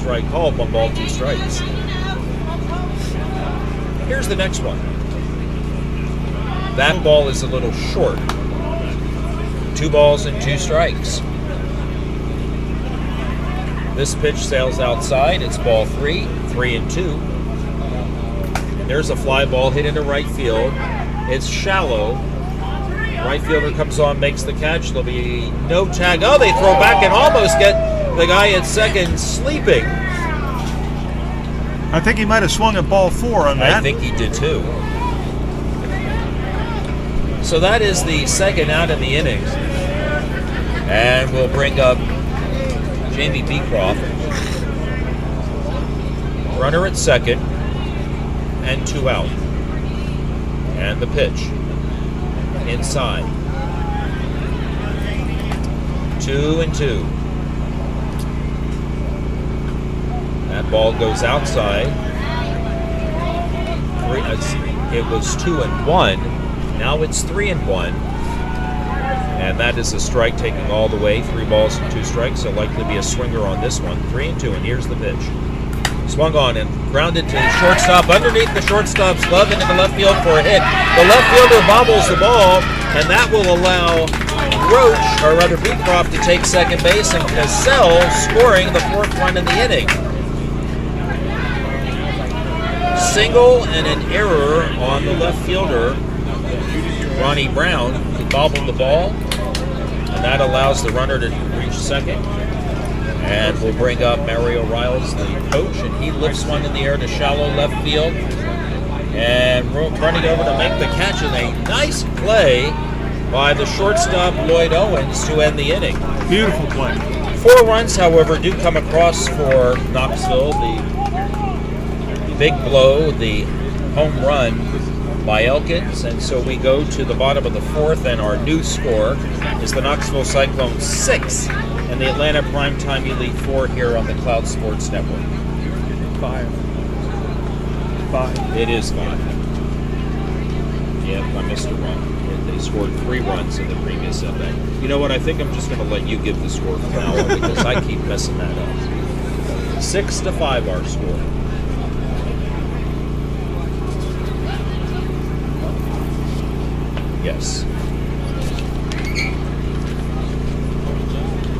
strike called, 1 ball, 2 strikes. Here's the next one. That ball is a little short. 2 balls and 2 strikes. This pitch sails outside. It's ball 3, 3-2. And there's a fly ball hit into right field. It's shallow. Right fielder comes on, makes the catch. There'll be no tag. Oh, they throw back and almost get the guy at second sleeping. I think he might have swung at ball 4 on that. I think he did too. So that is the second out in the innings. And we'll bring up Jamie Beecroft. Runner at second and 2 out. And the pitch. Inside. 2-2. That ball goes outside. It was 2-1. Now it's 3-1. And that is a strike taking all the way. 3 balls and 2 strikes. So likely be a swinger on this one. 3-2. And here's the pitch. Swung on and grounded to the shortstop. Underneath the shortstop's glove into the left field for a hit. The left fielder bobbles the ball, and that will allow Roach, or rather Beecroft, to take second base, and Cassell scoring the 4th run in the inning. Single and an error on the left fielder, Ronnie Brown, who bobbled the ball, and that allows the runner to reach second. And we'll bring up Mario Riles, the coach, and he lifts one in the air to shallow left field. And running over to make the catch, and a nice play by the shortstop Lloyd Owens to end the inning. Beautiful play. 4 runs, however, do come across for Knoxville. The big blow, the home run by Elkins. And so we go to the bottom of the 4th, and our new score is the Knoxville Cyclones 6 and the Atlanta Primetime Elite 4 here on the Cloud Sports Network. 5. It is 5. Yeah, I missed a run. They scored 3 runs in the previous inning. You know what? I think I'm just going to let you give the score from now on because I keep messing that up. 6-5 our score. Yes.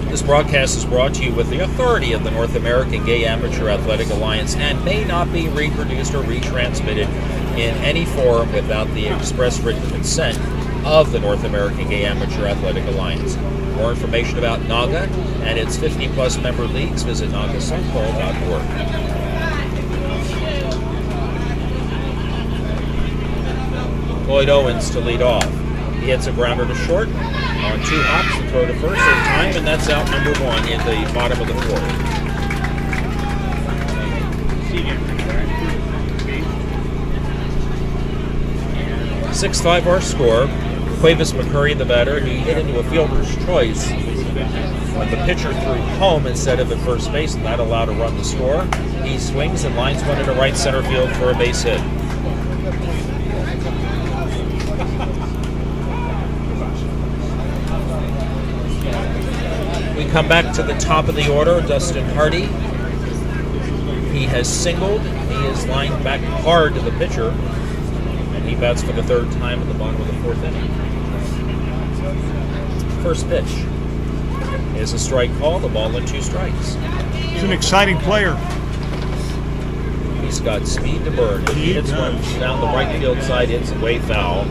This broadcast is brought to you with the authority of the North American Gay Amateur Athletic Alliance and may not be reproduced or retransmitted in any form without the express written consent of the North American Gay Amateur Athletic Alliance. More information about NAGA and its 50-plus member leagues, visit nagasoftball.org. Lloyd Owens to lead off. He hits a grounder to short on 2 hops to throw to first in time, and that's out number 1 in the bottom of the 4th. 6-5 our score. Cuevas McCurry, the batter, he hit into a fielder's choice when the pitcher threw home instead of at first base, and that allowed a run to score. He swings and lines one into right center field for a base hit. We come back to the top of the order. Dustin Hardy. He has singled. He is lined back hard to the pitcher, and he bats for the 3rd time at the bottom of the 4th inning. First pitch is a strike call. The ball and 2 strikes. He's an exciting player. He's got speed to burn. He hits one down the right field side. It's way foul.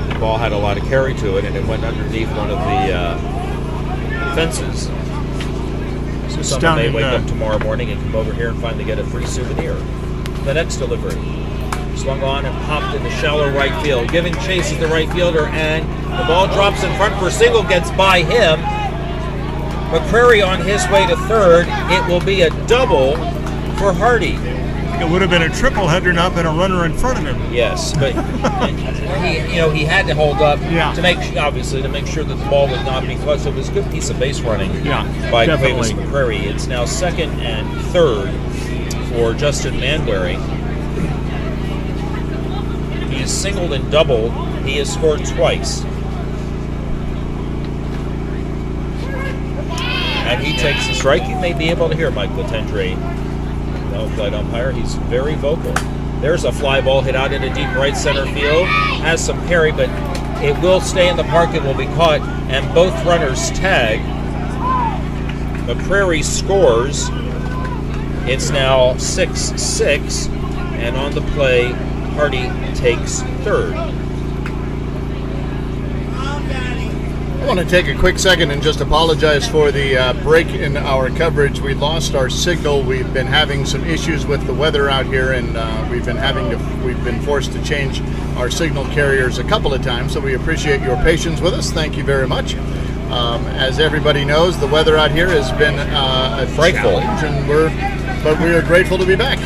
The ball had a lot of carry to it, and it went underneath one of the fences. So someone may wake up tomorrow morning and come over here and finally get a free souvenir. The next delivery. Swung on and popped in the shallow right field. Giving chase at the right fielder, and the ball drops in front for a single, gets by him. McCrary on his way to 3rd. It will be a double for Hardy. It would have been a triple had there not been a runner in front of him. Yes, but he had to hold up to make sure that the ball would not be clutched. It was a good piece of base running by Cuevas McCrary. It's now 2nd and 3rd for Justin Manwaring. He has singled and doubled. He has scored twice. and he takes the strike. You may be able to hear Mike Latendre, the home plate umpire. He's very vocal. There's a fly ball hit out into deep right center field. Has some carry, but it will stay in the park and will be caught, and both runners tag. The Prairie scores. It's now 6-6, and on the play, Hardy takes third. I want to take a quick second and just apologize for the break in our coverage. We lost our signal. We've been having some issues with the weather out here, and we've been forced to change our signal carriers a couple of times. So we appreciate your patience with us. Thank you very much. As everybody knows, the weather out here has been a frightful, challenge, but we are grateful to be back.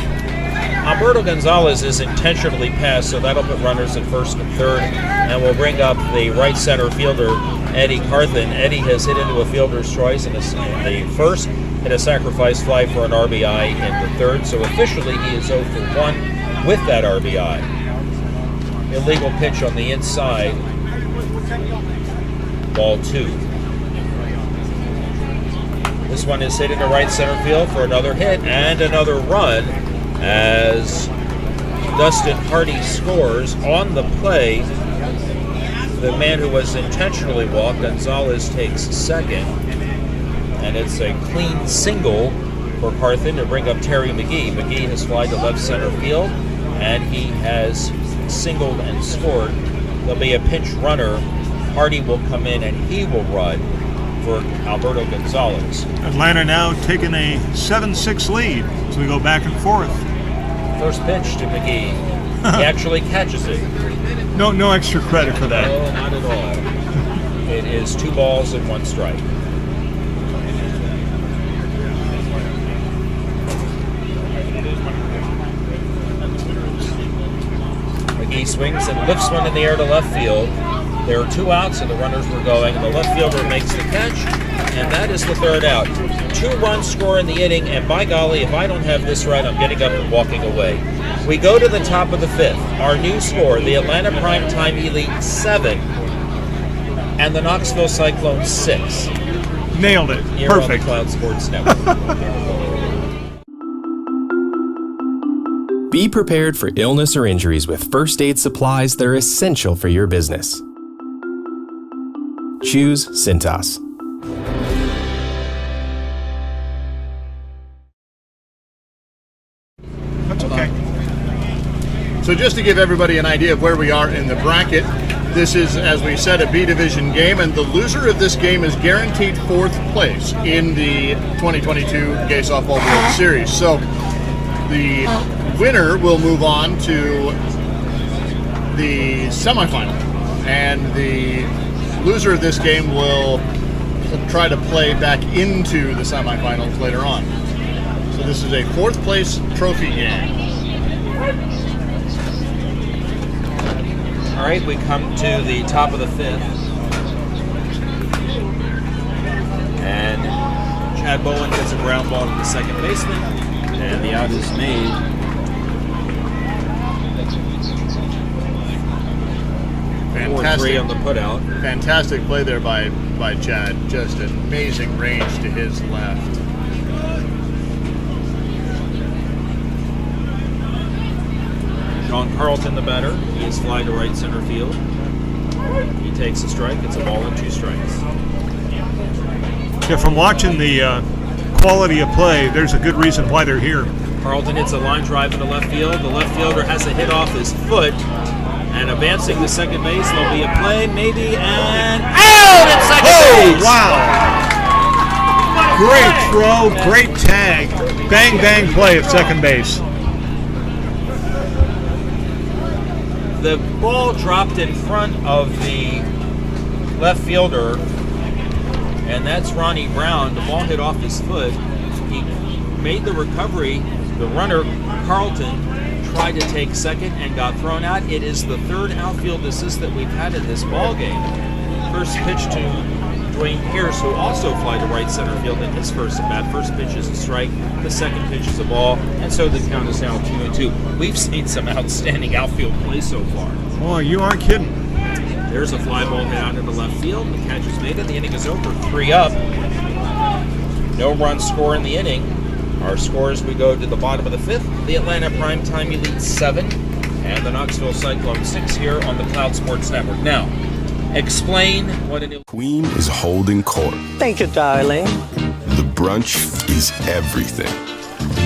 Alberto Gonzalez is intentionally passed, so that'll put runners at first and third, and will bring up the right center fielder, Eddie Carthen. Eddie has hit into a fielder's choice in the first, hit a sacrifice fly for an RBI in the third, so officially he is 0 for 1 with that RBI. Illegal pitch on the inside, ball 2. This one is hit into right center field for another hit and another run, as Dustin Hardy scores. On the play, the man who was intentionally walked, Gonzalez, takes second, and it's a clean single for Carthen to bring up Terry McGee. McGee has flied to left center field, and he has singled and scored. There'll be a pinch runner. Hardy will come in, and he will run for Alberto Gonzalez. Atlanta now taking a 7-6 lead as we go back and forth. First pitch to McGee. He actually catches it. No extra credit for that. No, not at all. It is 2 balls and 1 strike. McGee swings and lifts one in the air to left field. There are 2 outs, and the runners were going, and the left fielder makes the catch, and that is the third out. 2 runs score in the inning, and by golly, if I don't have this right, I'm getting up and walking away. We go to the top of the 5th. Our new score, the Atlanta Primetime Elite 7, and the Knoxville Cyclones 6. Nailed it. Here Perfect. on the Cloud Sports Network. Be prepared for illness or injuries with first aid supplies that are essential for your business. Choose Cintas. That's okay. So just to give everybody an idea of where we are in the bracket, this is, as we said, a B Division game, and the loser of this game is guaranteed 4th place in the 2022 Gay Softball World Series. So the winner will move on to the semifinal, and the loser of this game will try to play back into the semifinals later on. So this is a 4th place trophy game. All right, we come to the top of the 5th. And Chad Bowen gets a ground ball to the second baseman, and the out is made. Fantastic 4-3 on the putout. Fantastic play there by Chad. Just an amazing range to his left. Sean Carlton, the batter, he is fly to right center field. He takes a strike. It's a ball and 2 strikes. Yeah, from watching the quality of play, there's a good reason why they're here. Carlton hits a line drive into left field. The left fielder has a hit off his foot. And advancing to second base, there'll be a play, maybe, and out at second base! Wow! Great throw, great tag. Bang, bang play at second base. The ball dropped in front of the left fielder, and that's Ronnie Brown. The ball hit off his foot. He made the recovery. The runner, Carlton, tried to take second and got thrown out. It is the 3rd outfield assist that we've had in this ball game. First pitch to Dwayne Pierce, who also fly to right center field in his first at bat. First pitch is a strike, the second pitch is a ball, and so the count is now 2-2. We've seen some outstanding outfield play so far. Boy, you aren't kidding. There's a fly ball hit out into left field. The catch is made, and the inning is over. 3 up. No run score in the inning. Our scores, we go to the bottom of the 5th. The Atlanta Primetime Elite 7 and the Knoxville Cyclone 6 here on the Cloud Sports Network. Now, explain what an Queen is holding court. Thank you, darling. The brunch is everything.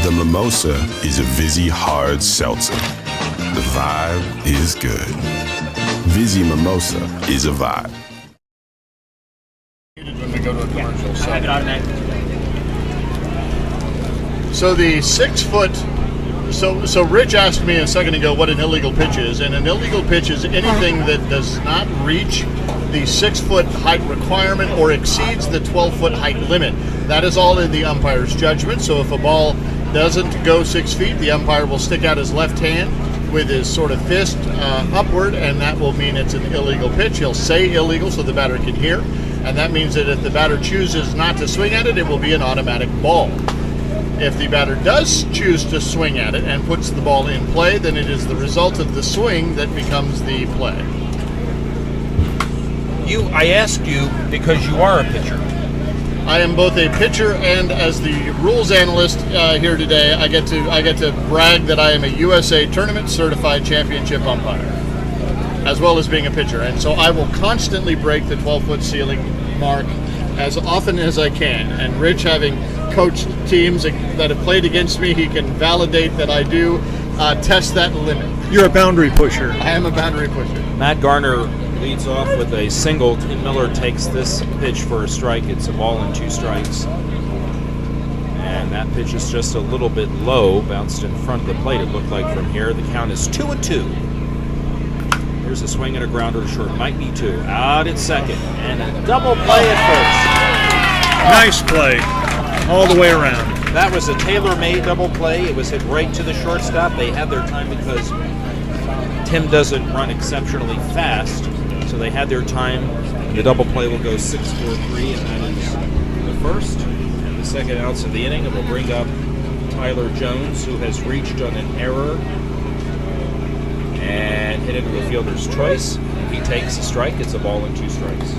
The mimosa is a Vizzy hard seltzer. The vibe is good. Vizzy Mimosa is a vibe. When we go to a commercial. I have it automatic. So the 6 foot. So Rich asked me a second ago what an illegal pitch is, and an illegal pitch is anything that does not reach the 6 foot height requirement or exceeds the 12 foot height limit. That is all in the umpire's judgment. So if a ball doesn't go 6 feet, the umpire will stick out his left hand with his sort of fist upward, and that will mean it's an illegal pitch. He'll say illegal so the batter can hear, and that means that if the batter chooses not to swing at it, it will be an automatic ball. If the batter does choose to swing at it and puts the ball in play, then it is the result of the swing that becomes the play. I asked you because you are a pitcher. I am both a pitcher and, as the rules analyst here today, I get to brag that I am a USA Tournament Certified Championship umpire, as well as being a pitcher. And so I will constantly break the 12-foot ceiling mark as often as I can. And Rich, having coached teams that have played against me, he can validate that I do test that limit. You're a boundary pusher. I am a boundary pusher. Matt Garner leads off with a single. Tim Miller takes this pitch for a strike. It's a ball and 2 strikes. And that pitch is just a little bit low, bounced in front of the plate, it looked like from here. The count is 2-2. Here's a swing and a grounder to short. Might be 2. Out at second. And a double play at Nice play. All the way around. first. That was a tailor-made double play. It was hit right to the shortstop. They had their time because Tim doesn't run exceptionally fast, so they had their time. The double play will go 6-4-3, and that is the first. And the second outs of the inning, it will bring up Tyler Jones, who has reached on an error and hit into a fielder's choice. If he takes a strike, it's a ball and 2 strikes.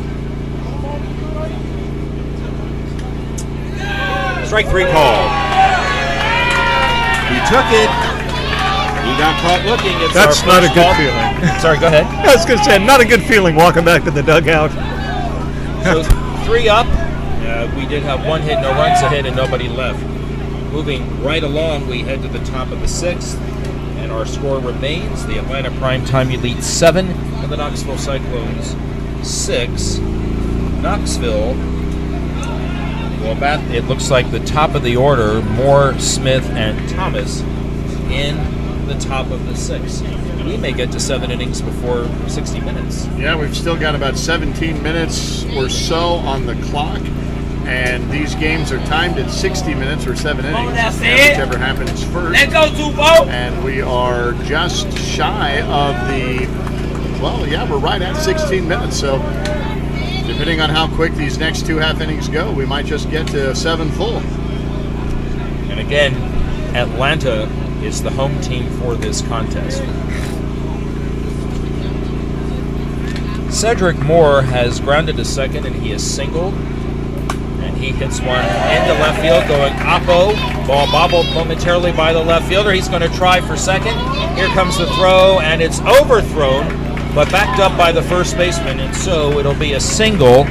Strike 3 call. He took it. He got caught looking. It's That's our not a first good ball. feeling. Sorry, go ahead. I was going to say, not a good feeling walking back to the dugout. So 3 up. We did have 1 hit, no runs ahead, and nobody left. Moving right along, we head to the top of the 6th, and our score remains the Atlanta Primetime Elite 7 and the Knoxville Cyclones 6. Knoxville will bat, it looks like the top of the order, Moore, Smith, and Thomas in the top of the 6th. We may get to 7 innings before 60 minutes. Yeah, we've still got about 17 minutes or so on the clock, and these games are timed at 60 minutes or 7 innings, that's and it. whichever happens first. Let's go, Tuvo! And we are just shy of the, well, yeah, we're right at 16 minutes, so depending on how quick these next 2 half innings go, we might just get to 7 full. And again, Atlanta is the home team for this contest. Cedric Moore has grounded to second, and he is singled. And he hits one into left field, going oppo. Ball bobbled momentarily by the left fielder. He's going to try for second. Here comes the throw, and it's overthrown, but backed up by the first baseman, and so it'll be a single.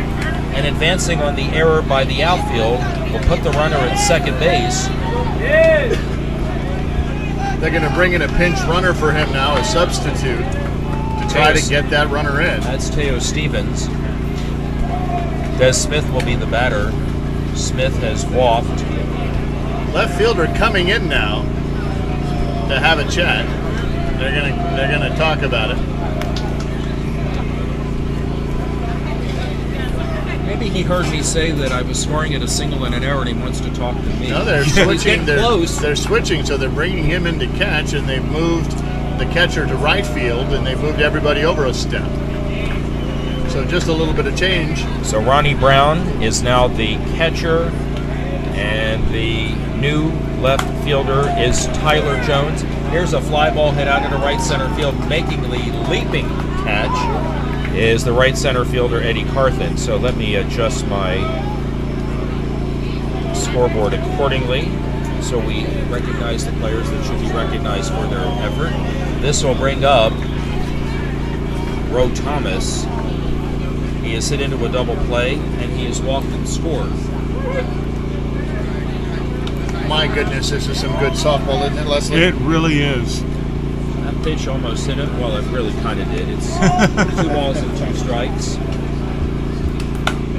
And advancing on the error by the outfield will put the runner at second base. They're going to bring in a pinch runner for him now, a substitute, to try to get that runner in. That's Teo Stevens. Des Smith will be the batter. Smith has walked. Left fielder coming in now to have a chat. They're gonna talk about it. Maybe he heard me say that I was scoring at a single and an error, and he wants to talk to me. No, they're He's switching. getting close. They're switching, so they're bringing him in to catch, and they've moved the catcher to right field, and they've moved everybody over a step. So just a little bit of change. So Ronnie Brown is now the catcher, and the new left fielder is Tyler Jones. Here's a fly ball hit out into right center field. Making the leaping catch is the right center fielder, Eddie Carthen. So let me adjust my scoreboard accordingly. So we recognize the players that should be recognized for their effort. This will bring up Roe Thomas. He has hit into a double play, and he has walked and scored. My goodness, this is some good softball, isn't it, Leslie? It really is. That pitch almost hit him. Well, it really kind of did. It's 2 balls and 2 strikes.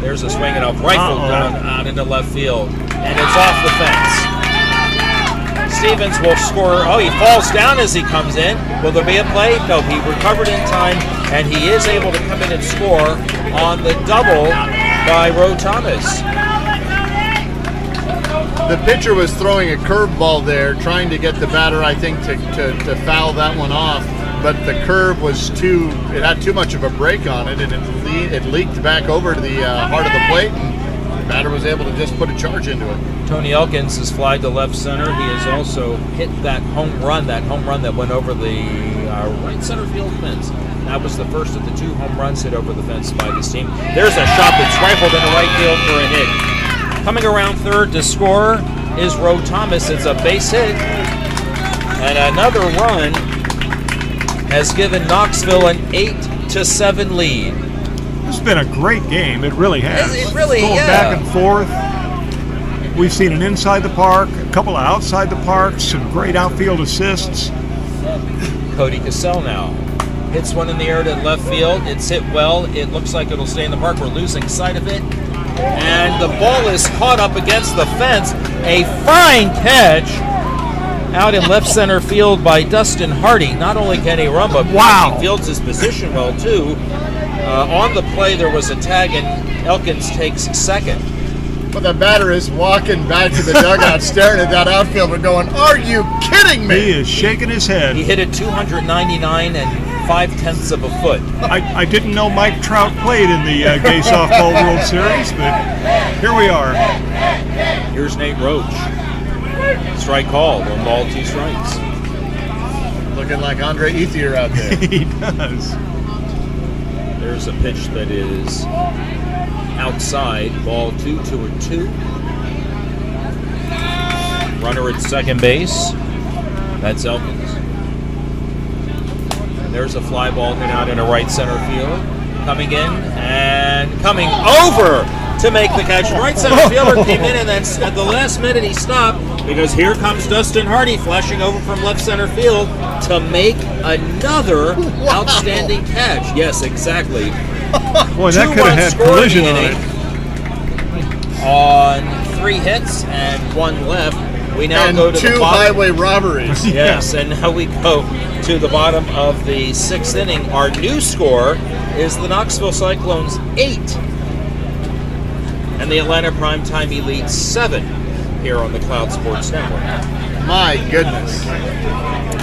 There's a swing and a rifle down out into left field, and it's off the fence. Stevens will score. Oh, he falls down as he comes in. Will there be a play? No, he recovered in time, and he is able to come in and score on the double by Roe Thomas. The pitcher was throwing a curveball there, trying to get the batter, I think, to foul that one off. But the curve was it had too much of a break on it, and it leaked back over to the heart of the plate, and the batter was able to just put a charge into it. Tony Elkins has flied to left center. He has also hit that home run that went over the right center field fence. That was the first of the 2 home runs hit over the fence by this team. There's a shot that's rifled into right field for a hit. Coming around third to score is Roe Thomas. It's a base hit. And another run has given Knoxville an 8-7 lead. It's been a great game. It really has. It really, Going back and forth. We've seen an inside the park, a couple of outside the park, some great outfield assists. Cody Cassell now hits one in the air to left field. It's hit well. It looks like it'll stay in the park. We're losing sight of it. And the ball is caught up against the fence. A fine catch out in left center field by Dustin Hardy. Not only can he run, but he fields his position well, too. On the play, there was a tag, and Elkins takes second. But the batter is walking back to the dugout, staring at that outfielder going, "Are you kidding me?" He is shaking his head. He hit it 299 and 5/10 of a foot. I didn't know Mike Trout played in the Gay Softball World Series, but here we are. Here's Nate Roach. Strike called, 1 ball, 2 strikes. Looking like Andre Ethier out there. He does. There's a pitch that is outside, ball 2, 2-2. Runner at second base. That's Elkins. And there's a fly ball hit out into right center field. Coming in and coming over to make the catch. Right center fielder came in, and then at the last minute he stopped because here comes Dustin Hardy flashing over from left center field to make another outstanding catch. Yes, exactly. Boy, that could have had collision on it. On 3 hits and 1 left. We now go to the 2 bottom. highway robberies. Yes, and now we go to the bottom of the 6th inning. Our new score is the Knoxville Cyclones 8 and the Atlanta Primetime Elite 7 here on the Cloud Sports Network. My goodness.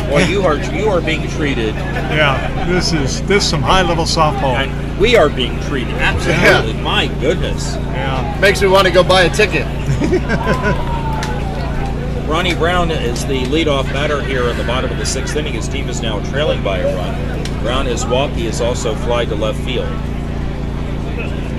Well, you are being treated. Yeah, this is some high-level softball. And we are being treated. Absolutely. Yeah. My goodness. Yeah. Makes me want to go buy a ticket. Ronnie Brown is the leadoff batter here in the bottom of the 6th inning. His team is now trailing by a run. Brown has walked. He has also flied to left field.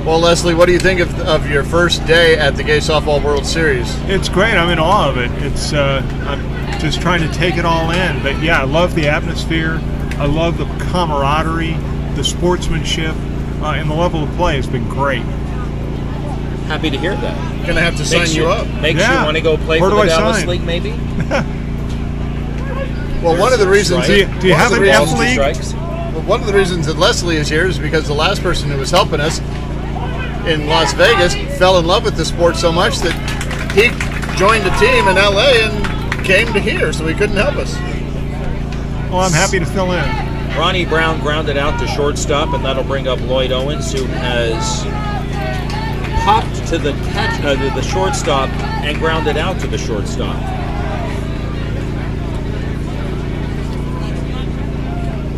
Well, Leslie, what do you think of your first day at the Gay Softball World Series? It's great. I'm in awe of it. It's I'm just trying to take it all in. But yeah, I love the atmosphere. I love the camaraderie, the sportsmanship, and the level of play has been great. Happy to hear that. Gonna have to sign you up. Makes you want to go play Where for do the I Dallas sign? League, maybe? Well, one of the reasons Do you have an F League? Well, one of the reasons that Leslie is here is because the last person who was helping us in Las Vegas fell in love with the sport so much that he joined a team in LA and came to here, so he couldn't help us. Well, I'm happy to fill in. Ronnie Brown grounded out to shortstop, and that'll bring up Lloyd Owens, who has popped to the catch, the shortstop, and grounded out to the shortstop.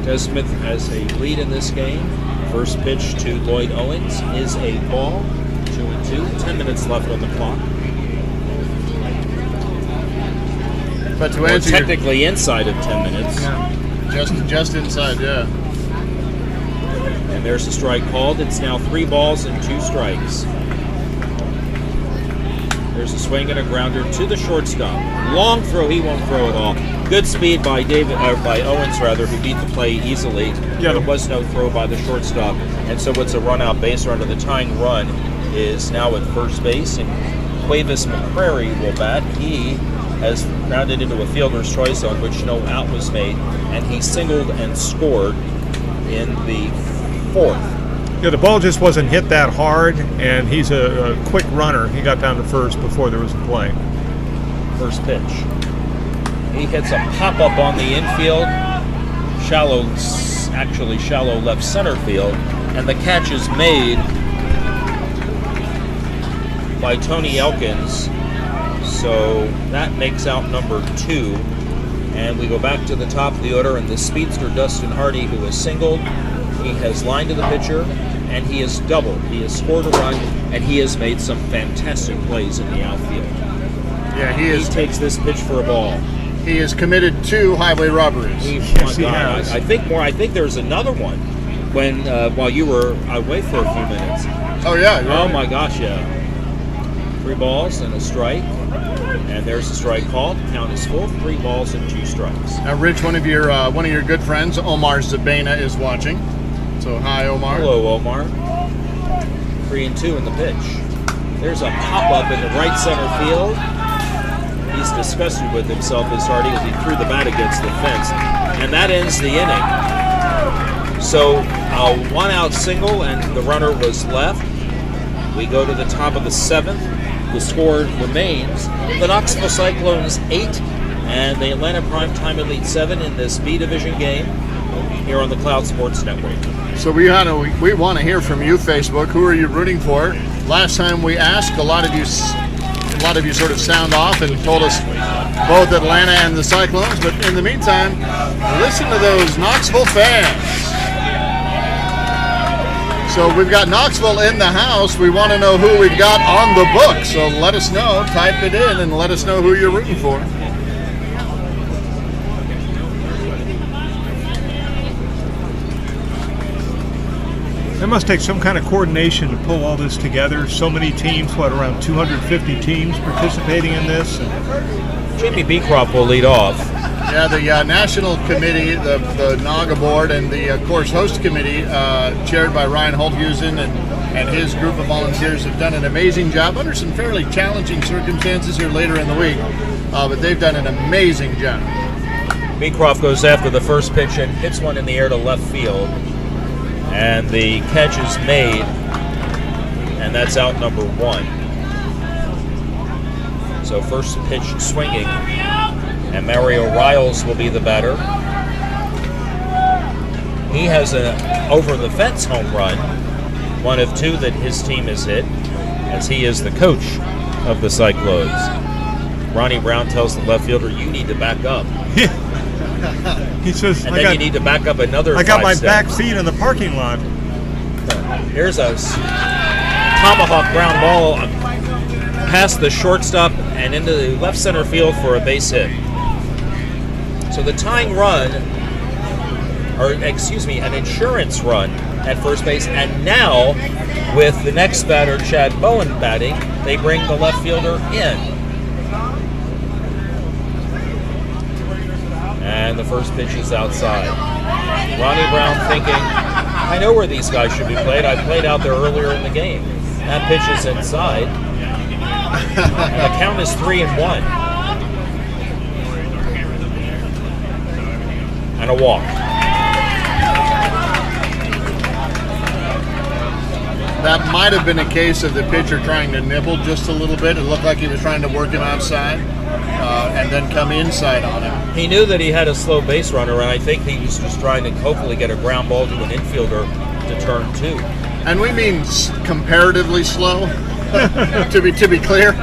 Des Smith has a lead in this game. First pitch to Lloyd Owens is a ball, 2-2. 10 minutes left on the clock. But to Or answer technically inside of 10 minutes. just inside, yeah. And there's the strike called. It's now 3 balls and 2 strikes. There's a swing and a grounder to the shortstop. Long throw, he won't throw it all. Good speed by Owens, who beat the play easily. Yeah. There was no throw by the shortstop, and so it's a run-out base runner. The tying run is now at first base, and Cuevas McCrary will bat. He has grounded into a fielder's choice zone, which no out was made, and he singled and scored in the fourth. Yeah, the ball just wasn't hit that hard, and he's a quick runner. He got down to first before there was a play. First pitch. He hits a pop-up on the infield, shallow left center field, and the catch is made by Tony Elkins. So that makes out number 2. And we go back to the top of the order, and the speedster Dustin Hardy, who has singled, he has lined to the pitcher, and he has doubled. He has scored a run, and he has made some fantastic plays in the outfield. Yeah, He takes this pitch for a ball. He is committed 2 highway robberies. Yes, he has. I think there's another one when while you were away for a few minutes. Oh yeah. you're Oh right. my gosh, yeah. 3 balls and a strike, and there's a strike called. Count is full. 3 balls and 2 strikes. Now, Rich, one of your good friends, Omar Zabena, is watching. So hi, Omar. Hello, Omar. 3-2 in the pitch. There's a pop-up in the right center field. He's disgusted with himself as Hardy as he threw the bat against the fence. And that ends the inning. So a 1-out single, and the runner was left. We go to the top of the 7th. The score remains the Knoxville Cyclones 8 and the Atlanta Primetime Elite 7 in this B Division game here on the Cloud Sports Network. So we want to hear from you, Facebook. Who are you rooting for? Last time we asked, a lot of you sort of sound off and told us both Atlanta and the Cyclones. But in the meantime, listen to those Knoxville fans. So we've got Knoxville in the house. We want to know who we've got on the book. So let us know. Type it in and let us know who you're rooting for. It must take some kind of coordination to pull all this together. So many teams, around 250 teams participating in this. Jamie Beecroft will lead off. Yeah, the National Committee, the NAGA board, and the course host committee, chaired by Ryan Holthusen and his group of volunteers, have done an amazing job under some fairly challenging circumstances here later in the week. But they've done an amazing job. Beecroft goes after the first pitch and hits one in the air to left field. And the catch is made, and that's out number 1. So first pitch swinging, and Mario Riles will be the batter. He has an over-the-fence home run, one of 2 that his team has hit, as he is the coach of the Cyclones. Ronnie Brown tells the left fielder, "You need to back up." He says, And then you need to back up another I got 5 my steps. back feet in the parking lot. Here's a tomahawk ground ball past the shortstop and into the left center field for a base hit. So the tying run, an insurance run at first base, and now with the next batter, Chad Bowen, batting, they bring the left fielder in. And the first pitch is outside. Ronnie Brown thinking, I know where these guys should be played. I played out there earlier in the game. That pitch is inside. And the count is 3-1. And a walk. That might have been a case of the pitcher trying to nibble just a little bit. It looked like he was trying to work him outside and then come inside on him. He knew that he had a slow base runner, and I think he was just trying to hopefully get a ground ball to an infielder to turn 2. And we mean comparatively slow, to be clear.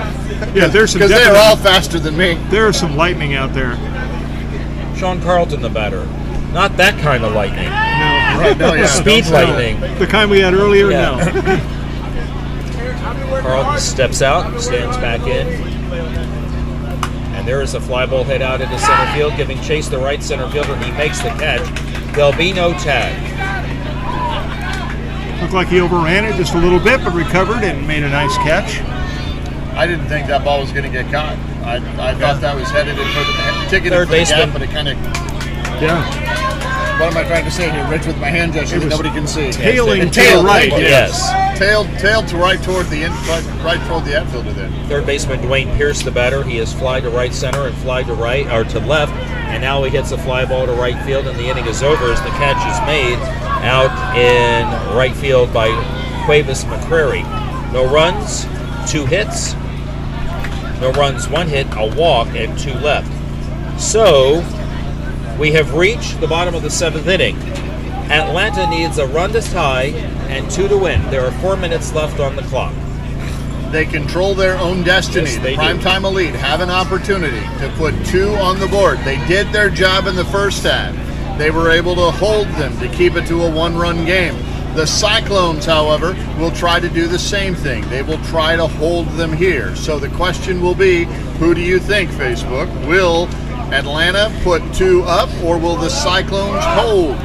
Yeah, there's some because they're all faster than me. There is some lightning out there. Sean Carlton, the batter. Not that kind of lightning. No, Right, no, yeah, Speed don't say lightning. the kind we had earlier. Yeah. No. Carlton steps out, stands back in. And there is a fly ball hit out into center field, giving chase the right center fielder. He makes the catch. There'll be no tag. Looked like he overran it just a little bit, but recovered and made a nice catch. I didn't think that ball was going to get caught. I thought that was headed in for the ticketed Third for the baseman. gap, but it kind of. Yeah. What am I trying to say here, Rich? With my hand gesture that nobody can see. Tailing And to the right. Yes. Tailed to right toward the right toward the outfielder there. Third baseman Dwayne Pierce, the batter. He has fly to right center and fly to right or to left, and now he hits a fly ball to right field, and the inning is over as the catch is made out in right field by Cuevas McCrary. No runs, 2 hits. No runs, 1 hit, a walk, and 2 left. So we have reached the bottom of the 7th inning. Atlanta needs a run to tie and 2 to win. There are 4 minutes left on the clock. They control their own destiny. Yes, they the do. Primetime Elite have an opportunity to put 2 on the board. They did their job in the first half. They were able to hold them to keep it to a 1-run game. The Cyclones, however, will try to do the same thing. They will try to hold them here. So the question will be, who do you think, Facebook? Will Atlanta put 2 up, or will the Cyclones hold?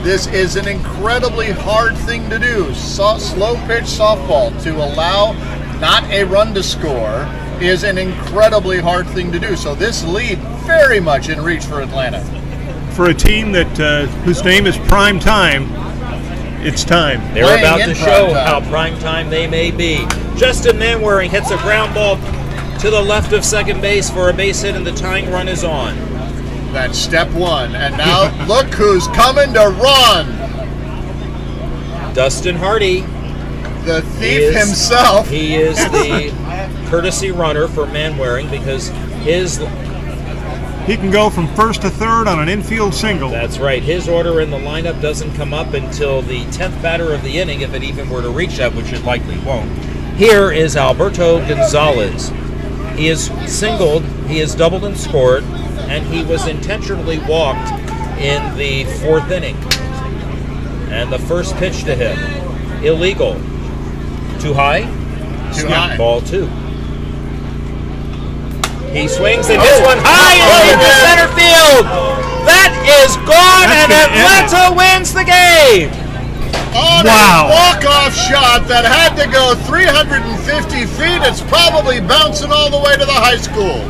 This is an incredibly hard thing to do. Slow pitch softball to allow not a run to score is an incredibly hard thing to do. So this lead very much in reach for Atlanta. For a team that whose name is Prime Time, it's time. They're Playing about in to show prime time. how prime time they may be. Justin Manwaring hits a ground ball to the left of second base for a base hit, and the tying run is on. That's step 1. And now look who's coming to run. Dustin Hardy. The thief himself. He is the courtesy runner for Manwaring because He can go from first to third on an infield single. that's right, his order in the lineup doesn't come up until the 10th batter of the inning, if it even were to reach that, which it likely won't. Here is Alberto Gonzalez. He is singled, he is doubled and scored, and he was intentionally walked in the 4th inning. And the first pitch to him, illegal. Too high? Too high. Ball 2. He swings and hits one high and into center field. That is gone, and Atlanta wins the game. On Wow. a walk-off shot that had to go 350 feet. It's probably bouncing all the way to the high school.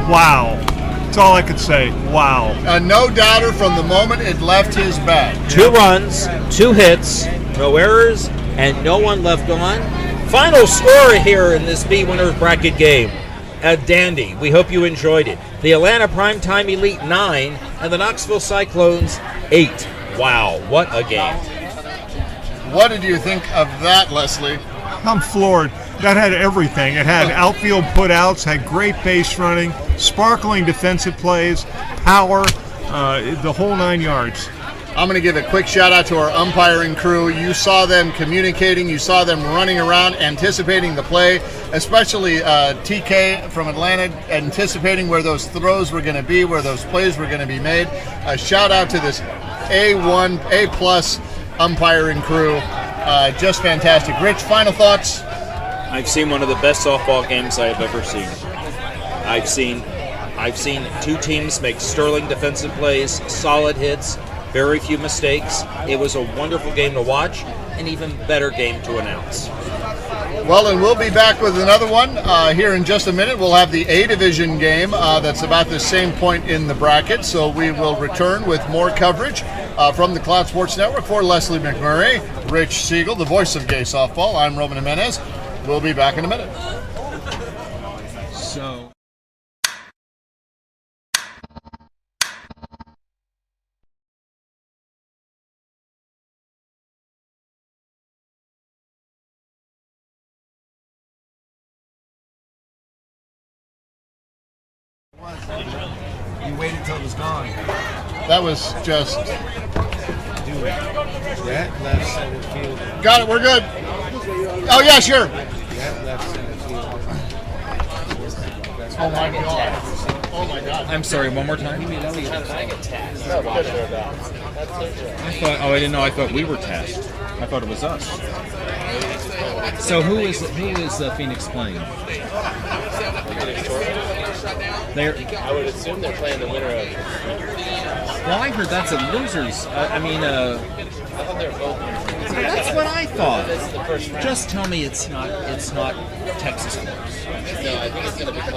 Wow. That's all I could say. Wow. A no-doubter from the moment it left his bat. 2 runs, 2 hits, no errors, and no one left on. Final score here in this B Winners Bracket game. A dandy. We hope you enjoyed it. The Atlanta Primetime Elite 9 and the Knoxville Cyclones 8. Wow, what a game. What did you think of that, Leslie? I'm floored. That had everything. It had outfield putouts, had great base running, sparkling defensive plays, power, the whole 9 yards. I'm going to give a quick shout out to our umpiring crew. You saw them communicating, you saw them running around, anticipating the play, especially TK from Atlanta, anticipating where those throws were going to be, where those plays were going to be made. A shout out to this A1, A+ umpiring crew. Just fantastic. Rich, final thoughts? I've seen one of the best softball games I have ever seen. I've seen 2 teams make sterling defensive plays, solid hits, very few mistakes. It was a wonderful game to watch, an even better game to announce. Well, and we'll be back with another one here in just a minute. We'll have the A Division game that's about the same point in the bracket, so we will return with more coverage from the Cloud Sports Network. For Leslie McMurray, Rich Siegel, the voice of gay softball, I'm Roman Jimenez. We'll be back in a minute. So you waited till it was gone. That was just... That left center field. Got it, we're good. Oh, yeah, sure. That left center field. Oh, my God. Oh, my God. I'm sorry, one more time? I thought, I didn't know, I thought we were tasked. I thought it was us. So who is Phoenix playing? I would assume they're playing the winner of. Well, I heard that's a losers. I thought they were both. That's what I thought. This is the first round. Just tell me it's not Texas Force. No, I think it's going to be